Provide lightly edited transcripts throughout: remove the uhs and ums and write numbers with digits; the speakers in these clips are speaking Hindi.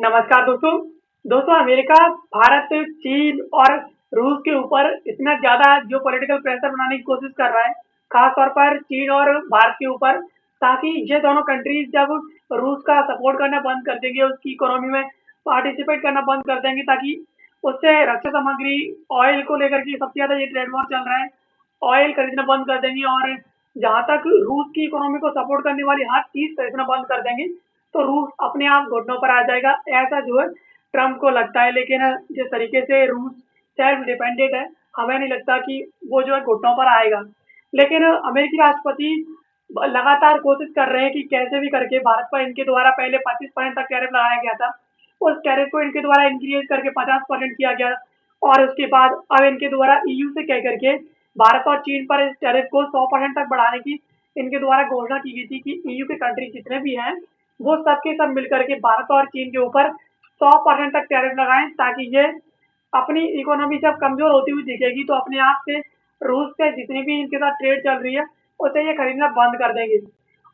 नमस्कार दोस्तों। अमेरिका, भारत, चीन और रूस के ऊपर इतना ज़्यादा जियोपॉलिटिकल प्रेशर बनाने की कोशिश कर रहा है, खास तौर पर चीन और भारत के ऊपर, ताकि ये दोनों कंट्रीज जब रूस का सपोर्ट करना बंद कर देंगे, उसकी इकोनॉमी में पार्टिसिपेट करना बंद कर देंगे, ताकि उससे रक्षा सामग्री, ऑयल को लेकर के सबसे ज़्यादा ये ट्रेड वॉर चल रहा है, ऑयल खरीदना बंद कर देंगे और जहाँ तक रूस की इकोनॉमी को सपोर्ट करने वाली हर चीज़ खरीदना बंद कर देंगे, तो रूस अपने आप घुटनों पर आ जाएगा, ऐसा जो है ट्रम्प को लगता है। लेकिन जिस तरीके से रूस सेल्फ डिपेंडेंट है, हमें नहीं लगता कि वो जो है घुटनों पर आएगा। लेकिन अमेरिकी राष्ट्रपति लगातार कोशिश कर रहे हैं कि कैसे भी करके भारत पर इनके द्वारा पहले 25% तक टैरिफ लगाया गया था, उस टैरिफ को इनके द्वारा इंक्रीज करके 50% किया गया और उसके बाद अब इनके द्वारा ईयू से कह करके भारत और चीन पर इस टैरिफ को 100% तक बढ़ाने की इनके द्वारा घोषणा की गई थी कि ईयू के कंट्री जितने भी हैं वो सबके सब मिलकर के भारत और चीन के ऊपर 100% तक टैरिफ लगाएं, ताकि ये अपनी इकोनॉमी जब कमजोर होती हुई दिखेगी तो अपने आप से रूस से जितनी भी इनके साथ ट्रेड चल रही है उसे ये खरीदना बंद कर देंगे।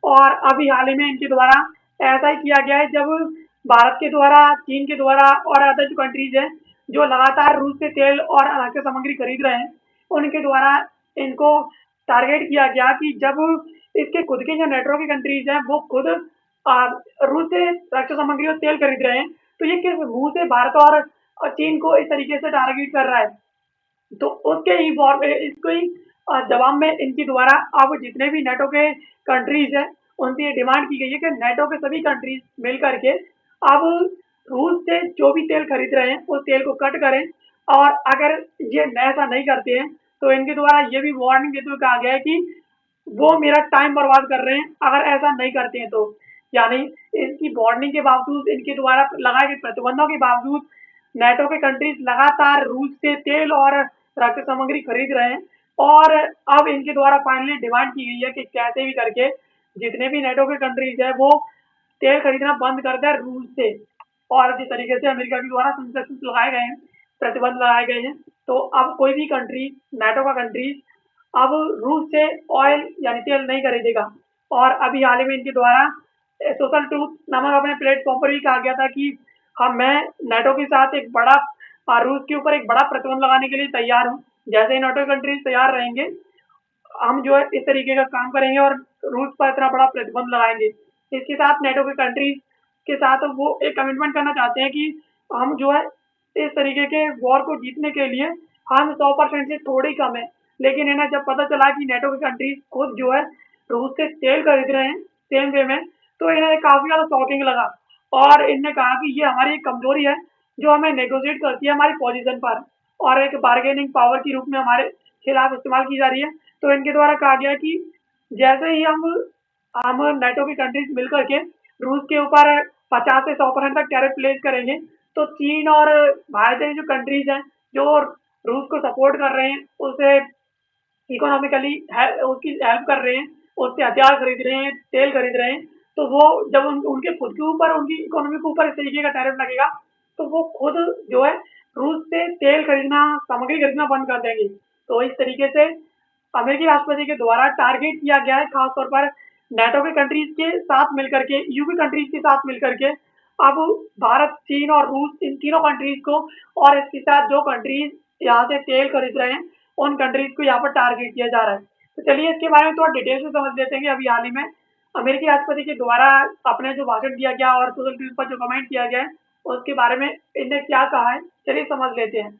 और अभी हाल ही में इनके द्वारा ऐसा ही किया गया है, जब भारत के द्वारा, चीन के द्वारा और अदर जो कंट्रीज हैं जो लगातार रूस से तेल और रक्षा सामग्री खरीद रहे हैं, उनके द्वारा इनको टारगेट किया गया कि जब इसके खुद के जो नेटवर्क की कंट्रीज हैं वो खुद रूस से रक्षा सामग्री और तेल खरीद रहे हैं, तो ये किस मुंह से भारत और चीन को इस तरीके से टारगेट कर रहा है। तो उसके ही इसको ही जवाब में इनके द्वारा अब जितने भी नेटो के कंट्रीज हैं उनसे ये डिमांड की गई है कि नेटो के सभी कंट्रीज मिल करके अब रूस से जो भी तेल खरीद रहे हैं उस तेल को कट करें, और अगर ये ऐसा नहीं करते हैं तो इनके द्वारा ये भी वार्निंग देते हुए कहा गया है कि वो मेरा टाइम बर्बाद कर रहे हैं अगर ऐसा नहीं करते हैं तो। यानी इनकी वार्निंग के बावजूद, इनके द्वारा लगाए गए प्रतिबंधों के बावजूद नेटो के कंट्रीज लगातार रूस से तेल और रक्षा सामग्री खरीद रहे हैं, और अब इनके द्वारा फाइनली डिमांड की गई है कि कैसे भी करके जितने भी नेटो के कंट्रीज है वो तेल खरीदना बंद कर दें रूस से। और जिस तरीके से अमेरिका के द्वारा सेंक्शंस लगाए गए हैं, प्रतिबंध लगाए गए हैं, तो अब कोई भी कंट्री, नेटो का कंट्री अब रूस से ऑयल यानी तेल नहीं खरीदेगा। और अभी हाल ही में इनके द्वारा सोशल ट्रूथ नामक अपने प्लेटफॉर्म पर भी कहा गया था कि हम मैं नेटो के साथ एक बड़ा रूस के ऊपर एक बड़ा प्रतिबंध लगाने के लिए तैयार हूँ। जैसे ही नेटो कंट्रीज तैयार रहेंगे, हम जो है इस तरीके का काम करेंगे और रूस पर इतना बड़ा प्रतिबंध लगाएंगे। इसके साथ नेटो के कंट्रीज के साथ वो एक कमिटमेंट करना चाहते हैं कि हम जो है इस तरीके के वॉर को जीतने के लिए हम 100% से थोड़ी कम है। लेकिन इन्हें जब पता चला कि नेटो के कंट्रीज खुद जो है रूस से तेल खरीद रहे हैं सेम वे में, तो इन्हें काफी ज्यादा शॉकिंग लगा और इनने कहा कि ये हमारी एक कमजोरी है जो हमें नेगोशिएट करती है हमारी पोजीशन पर, और एक बार्गेनिंग पावर के रूप में हमारे खिलाफ इस्तेमाल की जा रही है। तो इनके द्वारा कहा गया कि जैसे ही हम नेटो की कंट्रीज मिलकर के रूस के ऊपर 50 से 100% तक टैरिफ प्लेस करेंगे, तो चीन और भारत जैसी जो कंट्रीज हैं जो रूस को सपोर्ट कर रहे हैं, उसे इकोनॉमिकली उसकी हेल्प कर रहे हैं, उससे हथियार खरीद रहे हैं, तेल खरीद रहे हैं, तो वो जब उनके खुद के ऊपर, उनकी इकोनॉमी के ऊपर इस तरीके का टैरिफ लगेगा, तो वो खुद जो है रूस से तेल खरीदना, सामग्री खरीदना बंद कर देंगे। तो इस तरीके से अमेरिकी राष्ट्रपति के द्वारा टारगेट किया गया है, खासतौर पर नेटो के कंट्रीज के साथ मिलकर के, ईयू के कंट्रीज के साथ मिलकर के अब भारत, चीन और रूस, इन तीनों कंट्रीज को और इसके साथ जो कंट्रीज यहाँ से तेल खरीद रहे हैं उन कंट्रीज को यहाँ पर टारगेट किया जा रहा है। तो चलिए इसके बारे में थोड़ा डिटेल से समझ लेते हैं कि अभी हाल ही में अमेरिकी राष्ट्रपति के द्वारा अपने जो भाषण दिया गया और सोशल ट्वीट पर जो कमेंट किया गया है उसके बारे में इनने क्या कहा है, चलिए समझ लेते हैं।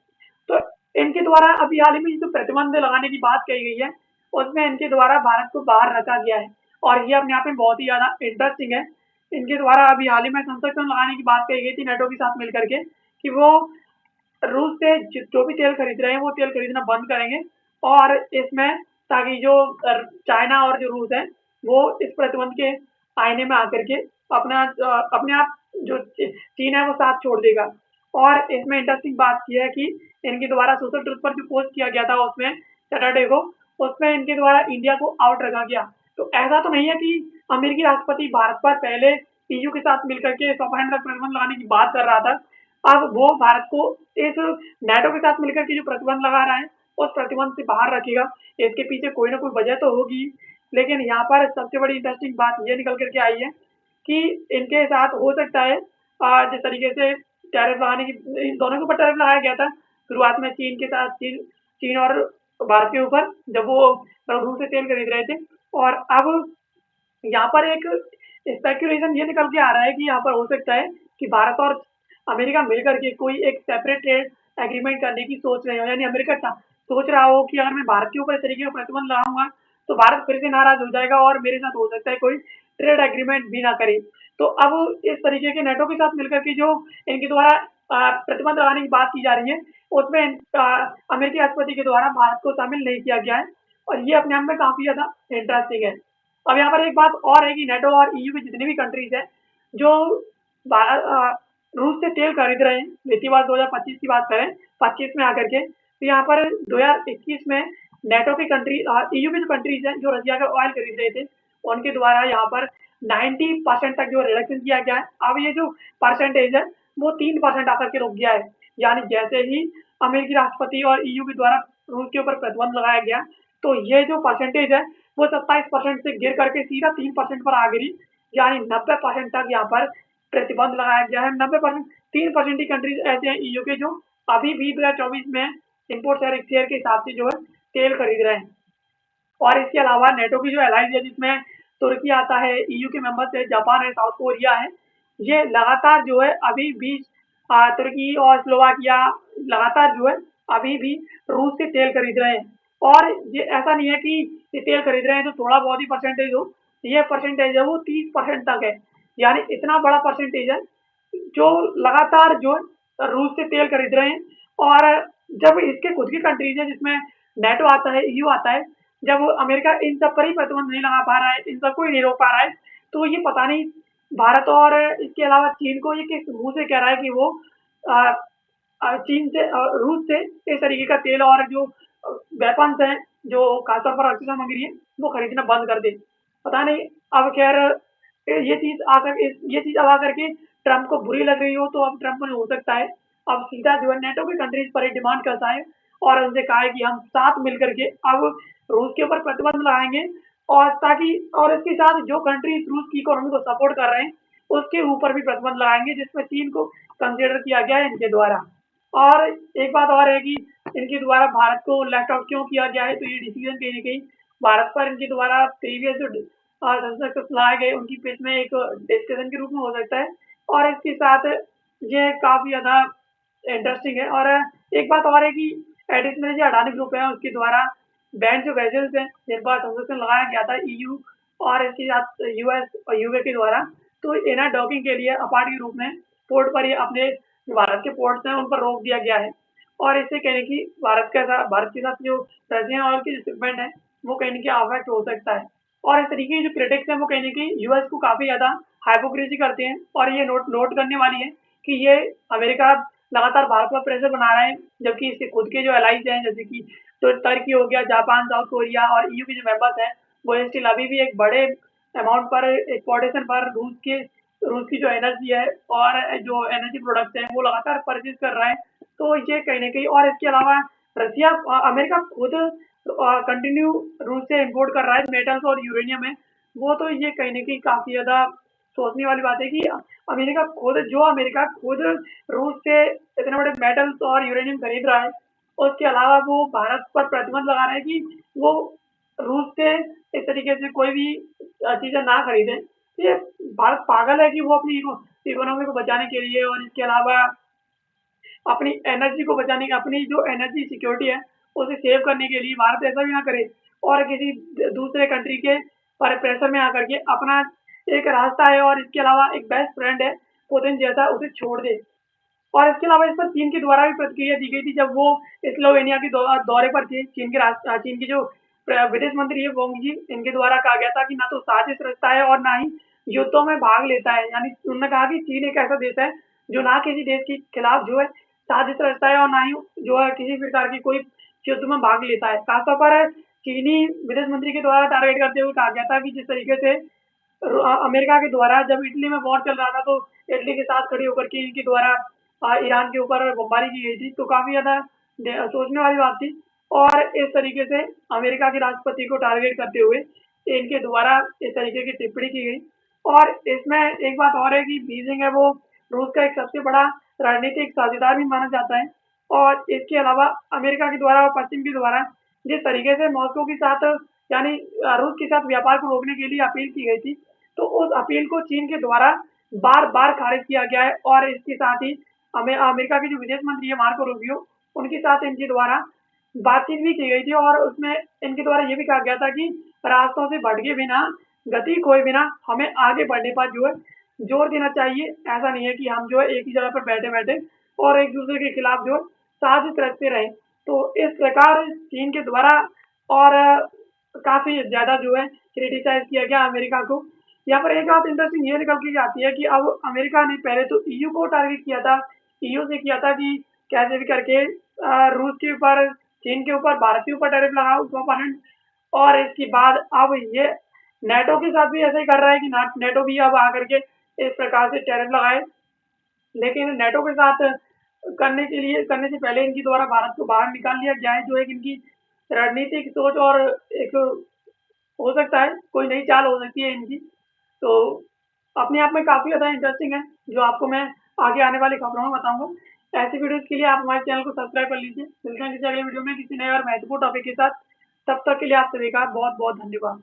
तो इनके द्वारा अभी हाल ही में जो प्रतिबंध लगाने की बात कही गई है उसमें इनके द्वारा भारत को बाहर रखा गया है, और ये अपने आप में बहुत ही ज्यादा इंटरेस्टिंग है। इनके द्वारा अभी हाल ही में संरक्षण लगाने की बात कही गई थी नेटो के साथ मिलकर के कि वो रूस से जो भी तेल खरीद रहे हैं वो तेल खरीदना बंद करेंगे, और इसमें ताकि जो चाइना और जो रूस है वो इस प्रतिबंध के आईने में आकर के अपने आप जो चीन है वो साथ छोड़ देगा। और इसमें इंटरेस्टिंग बात यह है कि इनके द्वारा सोशल ट्रूथ पर जो पोस्ट किया गया था उसमें सैटरडे को, उसमें इनके द्वारा इंडिया को आउट रखा गया। तो ऐसा तो नहीं है कि अमेरिकी राष्ट्रपति भारत पर पहले ईयू के साथ मिलकर के 100% तक प्रतिबंध लगाने की बात कर रहा था, अब वो भारत को इस नेटो के साथ मिलकर के जो प्रतिबंध लगा रहा है उस प्रतिबंध से बाहर रखेगा। इसके पीछे कोई ना कोई वजह तो होगी, लेकिन यहाँ पर सबसे बड़ी इंटरेस्टिंग बात ये निकल करके आई है कि इनके साथ हो सकता है जिस तरीके से टैरिफ लगाने की, इन दोनों के ऊपर टैरिफ लगाया गया था शुरुआत में, चीन के साथ, चीन चीन और भारत के ऊपर, जब वो रूस से तेल खरीद रहे थे। और अब यहाँ पर एक स्पेकुलेशन ये निकल के आ रहा है कि यहाँ पर हो सकता है कि भारत और अमेरिका मिलकर के कोई एक सेपरेट ट्रेड एग्रीमेंट करने की सोच रहे हो, यानी अमेरिका सोच रहा हो कि अगर मैं भारत के ऊपर इस तरीके का प्रतिबंध लगाऊंगा तो भारत फिर से नाराज हो जाएगा और मेरे साथ हो सकता है कोई ट्रेड एग्रीमेंट भी ना करे। तो अब इस तरीके के नेटो के साथ मिलकर के जो इनके द्वारा प्रतिबंध लगाने की बात की जा रही है, उसमें अमेरिकी राष्ट्रपति के द्वारा भारत को शामिल नहीं किया गया है, और ये अपने आप में काफी ज्यादा इंटरेस्टिंग है। अब यहाँ पर एक बात और है कि नेटो और ईयू की जितनी भी कंट्रीज हैं जो रूस से तेल खरीद रहे हैं, वित्तीय वर्ष 2025 की बात करें, 25 में आकर के, तो यहाँ पर 2021 में नेटो की कंट्री, ईयू की जो कंट्रीज हैं जो रशिया का ऑयल खरीद रहे थे, उनके द्वारा यहाँ पर 90% तक जो रिडक्शन किया गया है। अब ये जो परसेंटेज है वो 3% आकर के रुक गया है, यानी जैसे ही अमेरिकी राष्ट्रपति और ईयू के द्वारा रूस के ऊपर प्रतिबंध लगाया गया, तो ये जो परसेंटेज है वो 27% से गिर करके सीधा 3% पर आ गिरी, यानी 90% तक यहाँ पर प्रतिबंध लगाया गया है। 90%, 3% ही कंट्रीज ऐसे हैं ईयू के जो अभी भी 2024 में इम्पोर्ट शेयर के हिसाब से जो है तेल खरीद रहे हैं। और इसके अलावा नेटो की जो एलाइज है जिसमें तुर्की आता है, ईयू के मेंबर्स है, जापान है, साउथ कोरिया है, ये लगातार जो है अभी भी तुर्की और स्लोवाकिया लगातार जो है अभी भी रूस से तेल खरीद रहे हैं। और ये ऐसा नहीं है कि ये तेल खरीद रहे हैं तो थोड़ा बहुत ही परसेंटेज हो, ये परसेंटेज है वो 30% तक है, यानी इतना बड़ा परसेंटेज है जो लगातार जो है रूस से तेल खरीद रहे हैं। और जब इसके खुद की कंट्रीज है जिसमें नेटो आता है, ईयू आता है, जब अमेरिका इन सब पर ही प्रतिबंध नहीं लगा पा रहा है, इन सबको ही नहीं रोक पा रहा है, तो ये पता नहीं भारत और इसके अलावा चीन को ये किस मुंह से कह रहा है कि वो अ, चीन से, रूस से इस तरीके का तेल और जो वेपन्स हैं, जो खासतौर पर रक्षा सामग्री है, वो खरीदना बंद कर दे। पता नहीं। अब खैर ये चीज अब आकर के ट्रम्प को बुरी लग रही हो, तो अब ट्रम्प ने हो सकता है अब सीधा जो है नेटो की कंट्रीज पर ही डिमांड करता है और उनसे कहा है कि हम साथ मिलकर के अब रूस के ऊपर प्रतिबंध लगाएंगे, और ताकि और इसके साथ जो कंट्रीज रूस की इकोनॉमी को सपोर्ट कर रहे हैं उसके ऊपर भी प्रतिबंध लगाएंगे, जिसमें चीन को कंसिडर किया गया है इनके द्वारा। और एक बात और है कि इनके द्वारा भारत को लेफ्ट आउट क्यों किया गया है, तो ये डिसीजन कहीं न कहीं भारत पर इनके द्वारा प्रीवियस जो संसद लाए गए उनकी पेज में एक डिस्कशन के रूप में हो सकता है। और इसके साथ ये काफ़ी ज़्यादा इंटरेस्टिंग है। और एक बात और है कि एडिशनली जो अडानी ग्रुप है उसके द्वारा बैंड जो वेजल्स हैं जिन पर संरक्षण लगाया गया था ईयू और इसके साथ यूएस और यूके के द्वारा, तो इन्हें डॉकिंग के लिए अपार्ट के रूप में पोर्ट पर ही अपने जो भारत के पोर्ट्स हैं उन पर रोक दिया गया है। और इससे कहीं कि भारत के साथ जो रशियन ऑयल की शिपमेंट है वो कहीं न कहीं अफेक्ट हो सकता है। और इस तरीके की जो क्रिटिक्स हैं वो कहीं न कहीं यूएस को काफ़ी ज़्यादा हाइपोक्रेसी करते हैं, और ये नोट नोट करने वाली है कि ये अमेरिका लगातार भारत पर प्रेशर बना रहा है, जबकि इसके खुद के जो एलाइज हैं जैसे कि तो टर्की हो गया, जापान, साउथ कोरिया और ईयू के जो मेंबर्स हैं, वो स्टिल अभी भी एक बड़े अमाउंट पर एक्सपोर्टेशन पर रूस की जो एनर्जी है और जो एनर्जी प्रोडक्ट्स हैं वो लगातार परचेज कर रहा है। तो ये कहीं न कहीं, और इसके अलावा रशिया अमेरिका खुद कंटिन्यू रूस से इम्पोर्ट कर रहा है मेटल्स और यूरेनियम है, वो तो ये कहीं न कहीं काफ़ी ज़्यादा सोचने वाली बात है कि अमेरिका खुद रूस से इतने बड़े मेटल्स और यूरेनियम खरीद रहा है, उसके अलावा वो भारत पर प्रतिबंध लगा रहा है कि वो रूस से इस तरीके से कोई भी चीज़ें ना खरीदें। ये भारत पागल है कि वो अपनी इकोनॉमी को बचाने के लिए और इसके अलावा अपनी एनर्जी को बचाने की, अपनी जो एनर्जी सिक्योरिटी है उसे सेव करने के लिए भारत ऐसा भी ना करे और किसी दूसरे कंट्री के पर प्रेशर में आकर के अपना एक रास्ता है और इसके अलावा एक बेस्ट फ्रेंड है पुतिन जैसा, उसे छोड़ दे। और इसके अलावा इस पर चीन के द्वारा भी प्रतिक्रिया दी गई थी जब वो स्लोवेनिया के दौरे पर थे। चीन की जो विदेश मंत्री है वांग जी, इनके द्वारा कहा गया था कि ना तो साजिश रचता है और ना ही युद्धों में भाग लेता है, यानी उन्होंने कहा कि चीन एक ऐसा देश है जो ना किसी देश के खिलाफ जो है साजिश रचता है और ना ही जो है किसी प्रकार की कोई युद्ध में भाग लेता है। खासतौर पर चीनी विदेश मंत्री के द्वारा टारगेट करते हुए कहा गया था कि जिस तरीके से अमेरिका के द्वारा जब इटली में वॉर चल रहा था तो इटली के साथ खड़े होकर के इनके द्वारा ईरान के ऊपर बमबारी की गई थी, तो काफ़ी ज़्यादा सोचने वाली बात थी। और इस तरीके से अमेरिका के राष्ट्रपति को टारगेट करते हुए इनके द्वारा इस तरीके की टिप्पणी की गई। और इसमें एक बात और है कि बीजिंग है वो रूस का एक सबसे बड़ा रणनीतिक साझेदार भी माना जाता है। और इसके अलावा अमेरिका के द्वारा और पश्चिम के द्वारा जिस तरीके से मॉस्को के साथ यानी रूस के साथ व्यापार को रोकने के लिए अपील की गई थी, तो उस अपील को चीन के द्वारा बार-बार खारिज किया गया है। और इसके साथ ही अमेरिका के जो विदेश मंत्री है मार्को रूबियो, उनके साथ इनके द्वारा बातचीत भी की गई थी और उसमें इनके द्वारा ये भी कहा गया था कि रास्तों से भटके बिना, गति खोए बिना हमें आगे बढ़ने पर जो है जोर देना चाहिए। ऐसा नहीं है कि हम जो है एक ही जगह पर बैठे-बैठे और एक-दूसरे के खिलाफ जो है साजिश रचते रहें। तो इस प्रकार चीन के द्वारा और काफ़ी ज़्यादा जो है क्रिटिसाइज़ किया गया अमेरिका को। यहाँ पर एक बात इंटरेस्टिंग ये निकल के आती है कि अब अमेरिका ने पहले तो ईयू को टारगेट किया था, ईयू से किया था कि कैसे भी करके रूस के ऊपर, चीन के ऊपर, भारत के ऊपर टैरिफ लगाओ 2% और इसके बाद अब ये नेटो के साथ भी ऐसा ही कर रहा है कि नेटो भी अब आकर के इस प्रकार से टैरिफ लगाए। लेकिन नेटो के साथ करने से पहले इनके द्वारा भारत को बाहर निकाल लिया गया है, जो एक इनकी रणनीतिक सोच और एक हो सकता है कोई नई चाल हो सकती है इनकी। तो अपने आप में काफ़ी ज़्यादा इंटरेस्टिंग है, जो आपको मैं आगे आने वाली खबरों में बताऊँगा। ऐसी वीडियोज़ के लिए आप हमारे चैनल को सब्सक्राइब कर लीजिए। मिलते हैं किसी अगले वीडियो में किसी नए और महत्वपूर्ण टॉपिक के साथ। तब तक के लिए आप सभी का बहुत-बहुत धन्यवाद।